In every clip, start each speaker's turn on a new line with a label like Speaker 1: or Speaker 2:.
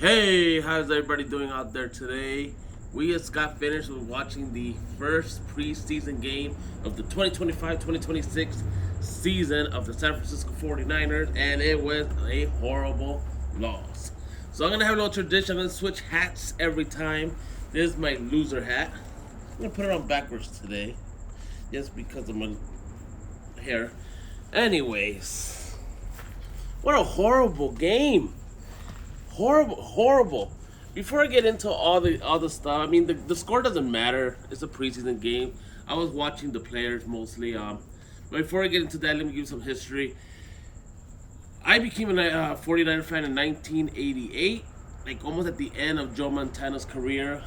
Speaker 1: Hey, how's everybody doing out there today? We just got finished with watching the first preseason game of the 2025-2026 season of the San Francisco 49ers, and it was a horrible loss. So I'm going to have a little tradition. I'm going to switch hats every time. This is my loser hat. I'm going to put it on backwards today, just because of my hair. Anyways, what a horrible game. Horrible. Before I get into all the stuff, I mean the score doesn't matter. It's a preseason game. I was watching the players mostly. But before I get into that, let me give you some history. I became a 49er fan in 1988, like almost at the end of Joe Montana's career.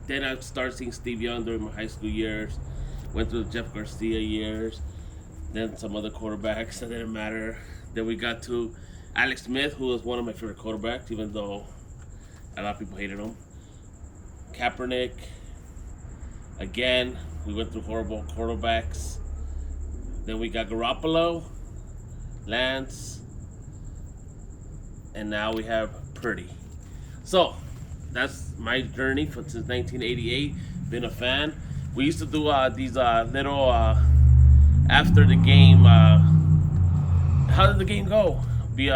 Speaker 1: Then I started seeing Steve Young during my high school years. Went through the Jeff Garcia years. Then some other quarterbacks that didn't matter. Then we got to Alex Smith, who was one of my favorite quarterbacks, even though a lot of people hated him. Kaepernick. Again, we went through horrible quarterbacks. Then we got Garoppolo, Lance, and now we have Purdy. So, that's my journey since 1988. Been a fan. We used to do these little after the game. How did the game go? Be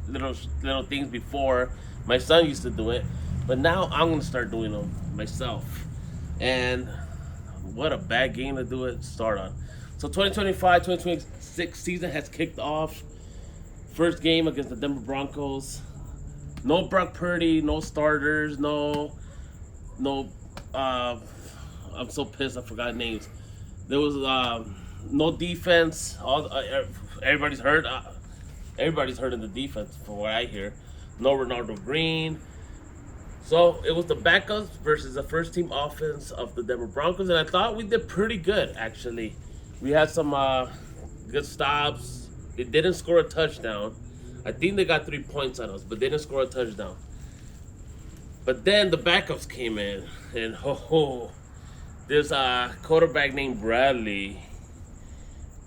Speaker 1: little things before. My son used to do it, but now I'm gonna start doing them myself. And what a bad game to do it start on. So 2025-2026 season has kicked off. First game against the Denver Broncos. No Brock Purdy, no starters, no. I'm so pissed I forgot names. There was no defense. Everybody's hurt. Everybody's hurt in the defense, from what I hear. No Ronaldo Green. So it was the backups versus the first team offense of the Denver Broncos, and I thought we did pretty good, actually. We had some good stops. They didn't score a touchdown. I think they got 3 points on us, but they didn't score a touchdown. But then the backups came in, and this quarterback named Bradley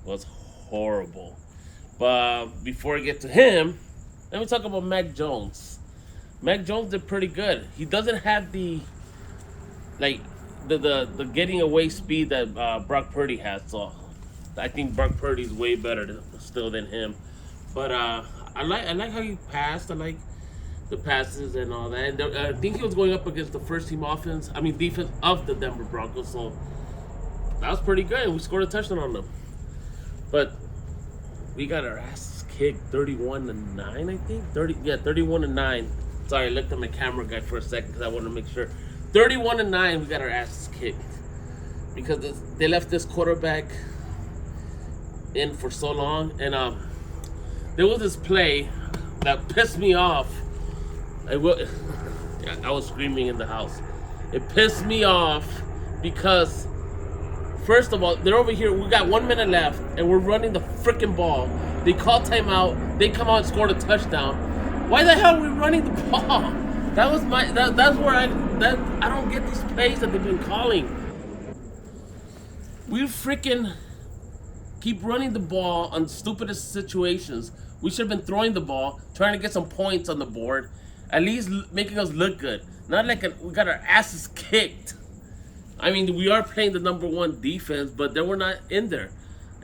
Speaker 1: was horrible. But before I get to him, let me talk about Mac Jones. Mac Jones did pretty good. He doesn't have the getting away speed that Brock Purdy has. So I think Brock Purdy's way better still than him. But I like how he passed. I like the passes and all that. And I think he was going up against the first team defense of the Denver Broncos. So that was pretty good. We scored a touchdown on them. But we got our asses kicked 31-9, I think. 31-9. Sorry, I looked at my camera guy for a second because I wanted to make sure. 31-9, we got our asses kicked. Because they left this quarterback in for so long. And there was this play that pissed me off. I was screaming in the house. It pissed me off because, first of all, they're over here. We got 1 minute left, and we're running the freaking ball. They call timeout. They come out and scored a touchdown. Why the hell are we running the ball? That's where I don't get these plays that they've been calling. We freaking keep running the ball on stupidest situations. We should have been throwing the ball, trying to get some points on the board, at least making us look good. Not like we got our asses kicked. I mean, we are playing the number one defense, but they were not in there.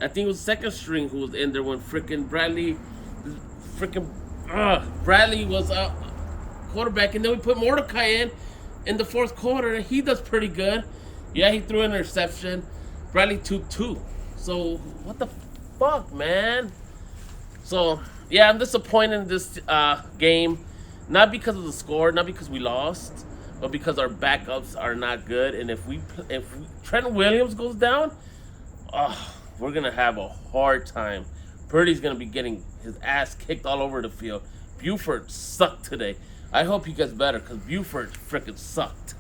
Speaker 1: I think it was second string who was in there when freaking Bradley was quarterback, and then we put Mordecai in the fourth quarter, and he does pretty good. Yeah, he threw an interception. Bradley 2-2. So what the fuck, man? So yeah, I'm disappointed in this game, not because of the score, not because we lost, but because our backups are not good. And if Trent Williams goes down, we're gonna have a hard time. Purdy's gonna be getting his ass kicked all over the field. Buford sucked today. I hope he gets better because Buford freaking sucked.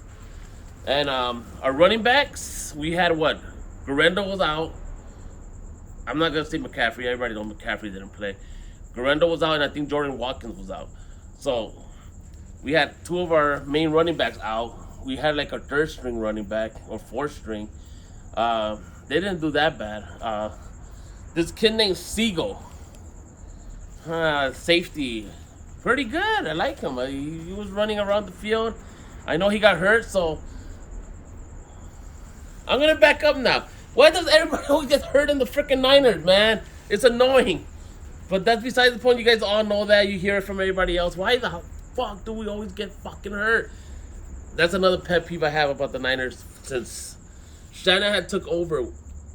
Speaker 1: And our running backs, we had what? Garendo was out. I'm not gonna say McCaffrey. Everybody knows McCaffrey didn't play. Garendo was out, and I think Jordan Watkins was out. So we had two of our main running backs out. We had like a third string running back or fourth string. They didn't do that bad. This kid named Siegel, safety Pretty good. I like him. He was running around the field. I know he got hurt, so I'm gonna back up now. Why does everybody always get hurt in the freaking Niners, man? It's annoying. But that's besides the point. You guys all know that. You hear it from everybody else. Why the fuck do we always get fucking hurt? That's another pet peeve I have about the Niners since Shanahan took over.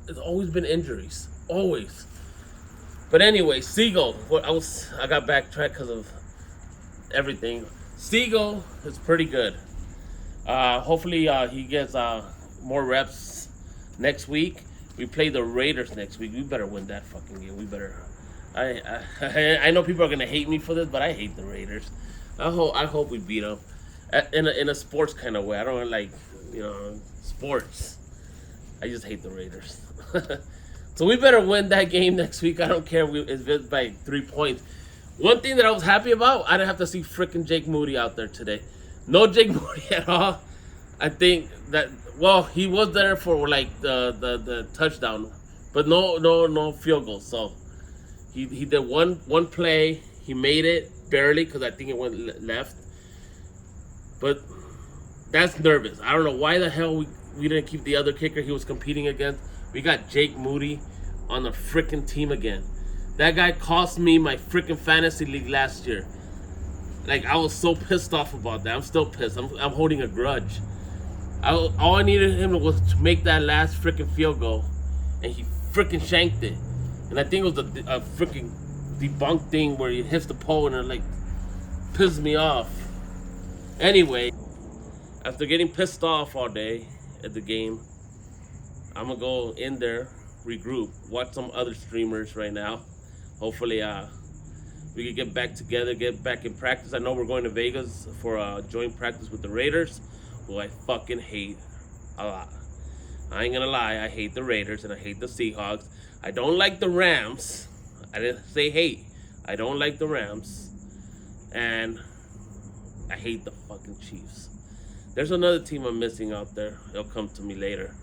Speaker 1: It's always been injuries. Always. But anyway, Siegel. I got backtracked because of everything. Siegel is pretty good. Hopefully he gets more reps next week. We play the Raiders next week. We better win that fucking game. We better. I know people are gonna hate me for this, but I hate the Raiders. I hope we beat them in a sports kind of way. I don't like sports. I just hate the Raiders. So we better win that game next week. I don't care if it's by 3 points. One thing that I was happy about, I didn't have to see freaking Jake Moody out there today. No Jake Moody at all. I think that he was there for like the touchdown, but no field goal. So he did one play. He made it barely because I think it went left. But that's nervous. I don't know why the hell we didn't keep the other kicker he was competing against. We got Jake Moody on the freaking team again. That guy cost me my freaking fantasy league last year. Like, I was so pissed off about that. I'm still pissed. I'm holding a grudge. All I needed him was to make that last freaking field goal, and he freaking shanked it. And I think it was a freaking debunked thing where he hits the pole and it like pissed me off. Anyway, after getting pissed off all day at the game, I'm gonna go in there, regroup, watch some other streamers right now. Hopefully, we can get back together, get back in practice. I know we're going to Vegas for a joint practice with the Raiders, who I fucking hate a lot. I ain't gonna lie, I hate the Raiders and I hate the Seahawks. I don't like the Rams. I didn't say hate. I don't like the Rams. And I hate the fucking Chiefs. There's another team I'm missing out there. It'll come to me later.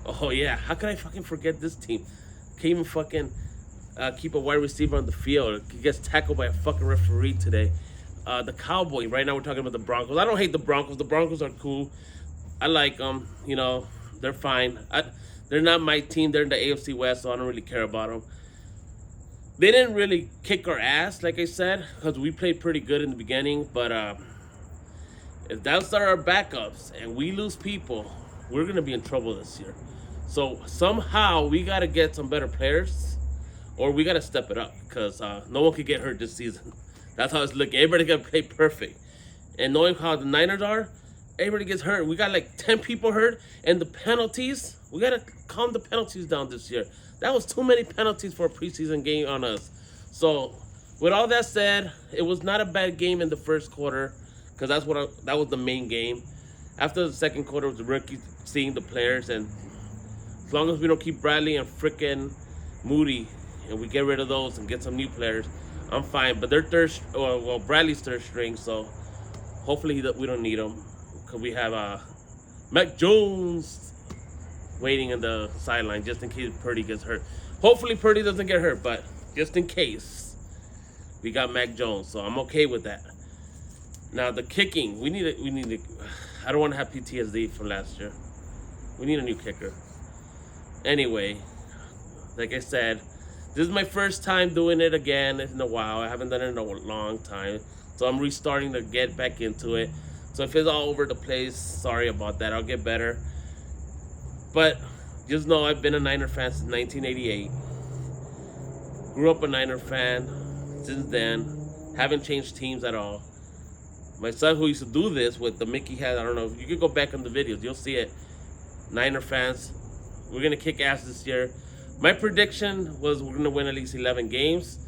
Speaker 1: Oh yeah, how can I fucking forget this team? Can't even fucking keep a wide receiver on the field. He gets tackled by a fucking referee today. The Cowboys. Right now we're talking about the Broncos. I don't hate the Broncos. The Broncos are cool. I like them. They're fine. They're not my team. They're in the AFC West, so I don't really care about them. They didn't really kick our ass, like I said, because we played pretty good in the beginning. But if those are our backups and we lose people, we're going to be in trouble this year. So somehow we got to get some better players, or we got to step it up, because no one could get hurt this season. That's how it's looking. Everybody got to play perfect. And knowing how the Niners are, everybody gets hurt. We got like 10 people hurt, and the penalties, we got to calm the penalties down this year. That was too many penalties for a preseason game on us. So with all that said, it was not a bad game in the first quarter, because that was the main game. After the second quarter, it was the rookies seeing the players, and as long as we don't keep Bradley and frickin' Moody, and we get rid of those and get some new players, I'm fine. But they're Bradley's third string, so hopefully we don't need him, because we have Mac Jones waiting in the sideline just in case Purdy gets hurt. Hopefully Purdy doesn't get hurt, but just in case, we got Mac Jones, so I'm okay with that. Now the kicking, we need to. I don't want to have PTSD from last year. We need a new kicker. Anyway, like I said, this is my first time doing it again in a while. I haven't done it in a long time, so I'm restarting to get back into it. So if it's all over the place, sorry about that. I'll get better. But just know I've been a Niner fan since 1988. Grew up a Niner fan since then. Haven't changed teams at all. My son, who used to do this with the Mickey hat, I don't know, you can go back on the videos, you'll see it. Niner fans, we're going to kick ass this year. My prediction was we're going to win at least 11 games.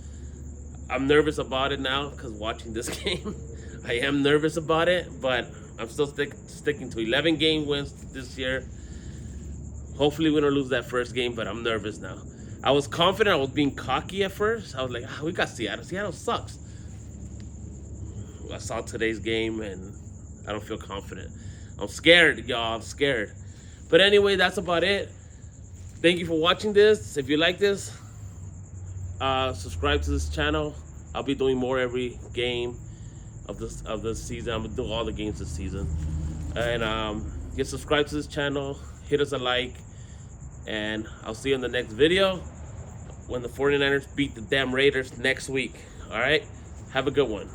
Speaker 1: I'm nervous about it now because watching this game, I am nervous about it, but I'm still sticking to 11 game wins this year. Hopefully we don't lose that first game, but I'm nervous now. I was confident, I was being cocky at first. I was like, we got Seattle. Seattle sucks. I saw today's game and I don't feel confident. I'm scared, y'all. I'm scared. But anyway, that's about it. Thank you for watching this. If you like this, subscribe to this channel. I'll be doing more every game of this season. I'm gonna do all the games this season. And get subscribed to this channel, hit us a like, and I'll see you in the next video when the 49ers beat the damn Raiders next week. All right, have a good one.